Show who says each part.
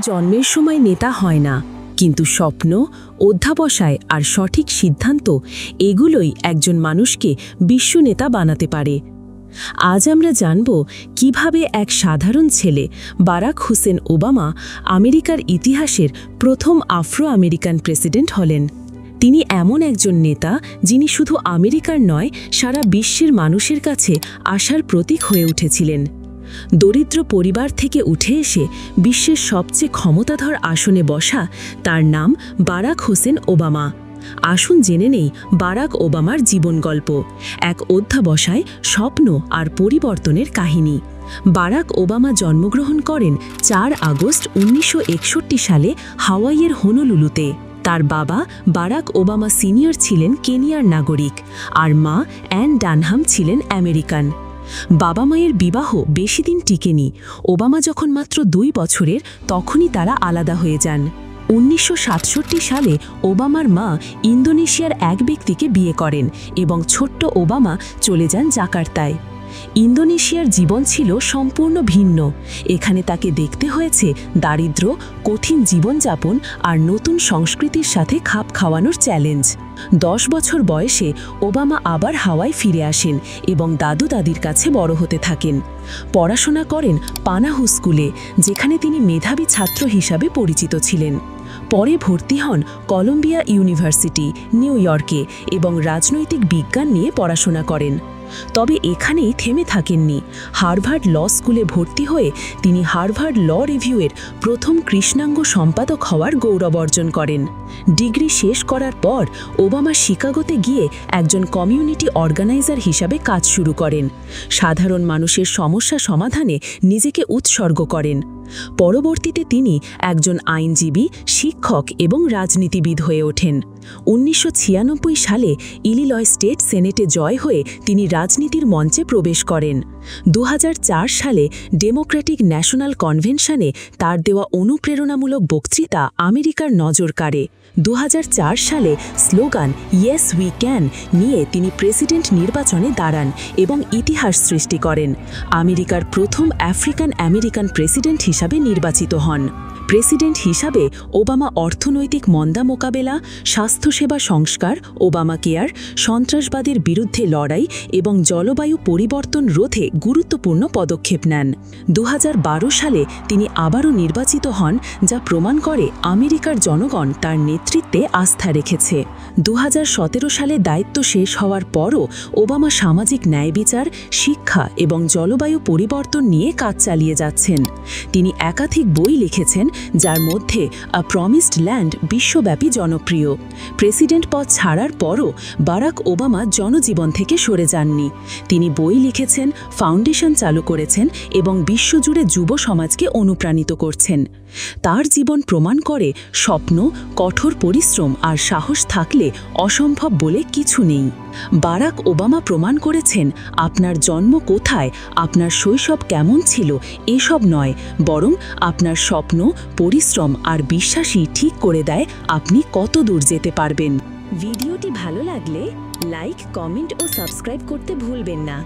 Speaker 1: জন্মের সময় নেতা হয় না, কিন্তু স্বপ্ন, অধ্যাবসায় আর সঠিক সিদ্ধান্ত এগুলোই একজন মানুষকে বিশ্বনেতা বানাতে পারে। আজ আমরা জানব কিভাবে এক সাধারণ ছেলে বারাক হুসেন ওবামা আমেরিকার ইতিহাসের প্রথম আফ্রো আমেরিকান প্রেসিডেন্ট হলেন। তিনি এমন একজন নেতা যিনি শুধু আমেরিকার নয়, সারা বিশ্বের মানুষের কাছে আশার প্রতীক হয়ে উঠেছিলেন। দরিদ্র পরিবার থেকে উঠে এসে বিশ্বের সবচেয়ে ক্ষমতাধর আসনে বসা তার নাম বারাক হোসেন ওবামা। আসুন জেনে নেই বারাক ওবামার জীবন গল্প, এক অধ্যাবসায়, স্বপ্ন আর পরিবর্তনের কাহিনী। বারাক ওবামা জন্মগ্রহণ করেন ৪ আগস্ট ১৯৬১ সালে হাওয়াইয়ের হনুলুলুতে। তার বাবা বারাক ওবামা সিনিয়র ছিলেন কেনিয়ার নাগরিক, আর মা অ্যান ডানহাম ছিলেন আমেরিকান। বাবা মায়ের বিবাহ বেশি দিন টিকেনি। ওবামা যখন মাত্র ২ বছরের, তখনই তারা আলাদা হয়ে যান। ১৯৬৭ সালে ওবামার মা ইন্দোনেশিয়ার এক ব্যক্তিকে বিয়ে করেন এবং ছোট্ট ওবামা চলে যান জাকার্তায়। ইন্দোনেশিয়ার জীবন ছিল সম্পূর্ণ ভিন্ন। এখানে তাকে দেখতে হয়েছে দারিদ্র্য, কঠিন জীবনযাপন আর নতুন সংস্কৃতির সাথে খাপ খাওয়ানোর চ্যালেঞ্জ। ১০ বছর বয়সে ওবামা আবার হাওয়াই ফিরে আসেন এবং দাদু দাদির কাছে বড় হতে থাকেন। পড়াশোনা করেন পানাহু স্কুলে, যেখানে তিনি মেধাবী ছাত্র হিসাবে পরিচিত ছিলেন। পরে ভর্তি হন কলম্বিয়া ইউনিভার্সিটি, নিউ ইয়র্কে এবং রাজনৈতিক বিজ্ঞান নিয়ে পড়াশোনা করেন। তবে এখানেই থেমে থাকেননি। হার্ভার্ড ল স্কুলে ভর্তি হয়ে তিনি হার্ভার্ড ল রিভিউয়ের প্রথম কৃষ্ণাঙ্গ সম্পাদক হওয়ার গৌরব অর্জন করেন। ডিগ্রি শেষ করার পর ওবামা শিকাগোতে গিয়ে একজন কমিউনিটি অর্গানাইজার হিসাবে কাজ শুরু করেন। সাধারণ মানুষের সমস্যা সমাধানে নিজেকে উৎসর্গ করেন। পরবর্তীতে তিনি একজন আইনজীবী, শিক্ষক এবং রাজনীতিবিদ হয়ে ওঠেন। ১৯৯৬ সালে ইলিনয় স্টেট সেনেটে জয় হয়ে তিনি রাজনীতির মঞ্চে প্রবেশ করেন। ২০০৪ সালে ডেমোক্র্যাটিক ন্যাশনাল কনভেনশনে তার দেওয়া অনুপ্রেরণামূলক বক্তৃতা আমেরিকার নজর কাড়ে। ২০০৪ সালে স্লোগান ইয়েস উই ক্যান নিয়ে তিনি প্রেসিডেন্ট নির্বাচনে দাঁড়ান এবং ইতিহাস সৃষ্টি করেন। আমেরিকার প্রথম আফ্রিকান আমেরিকান প্রেসিডেন্ট হিসাবে নির্বাচিত হন। প্রেসিডেন্ট হিসাবে ওবামা অর্থনৈতিক মন্দা মোকাবেলা, স্বাস্থ্যসেবা সংস্কার, ওবামা কেয়ার, সন্ত্রাসবাদের বিরুদ্ধে লড়াই এবং জলবায়ু পরিবর্তন রোধে গুরুত্বপূর্ণ পদক্ষেপ নেন। ২০১২ সালে তিনি আবারও নির্বাচিত হন, যা প্রমাণ করে আমেরিকার জনগণ তার নেতৃত্বে আস্থা রেখেছে। ২০১৭ সালে দায়িত্ব শেষ হওয়ার পরও ওবামা সামাজিক ন্যায়বিচার, শিক্ষা এবং জলবায়ু পরিবর্তন নিয়ে কাজ চালিয়ে যাচ্ছেন। তিনি একাধিক বই লিখেছেন, যার মধ্যে আ প্রমিসড ল্যান্ড বিশ্বব্যাপী জনপ্রিয়। প্রেসিডেন্ট পদ ছাড়ার পরও বারাক ওবামা জনজীবন থেকে সরে যাননি। তিনি বই লিখেছেন, ফাউন্ডেশন চালু করেছেন এবং বিশ্বজুড়ে যুব সমাজকে অনুপ্রাণিত করছেন। তার জীবন প্রমাণ করে স্বপ্ন, কঠোর পরিশ্রম আর সাহস থাকলে অসম্ভব বলে কিছু নেই। বারাক ওবামা প্রমাণ করেছেন, আপনার জন্ম কোথায়, আপনার শৈশব কেমন ছিল এসব নয়, বরং আপনার স্বপ্ন, পরিশ্রম আর বিশ্বাসই ঠিক করে দেয় আপনি কত দূর যেতে পারবেন। ভিডিওটি ভালো লাগলে লাইক, কমেন্ট ও সাবস্ক্রাইব করতে ভুলবেন না।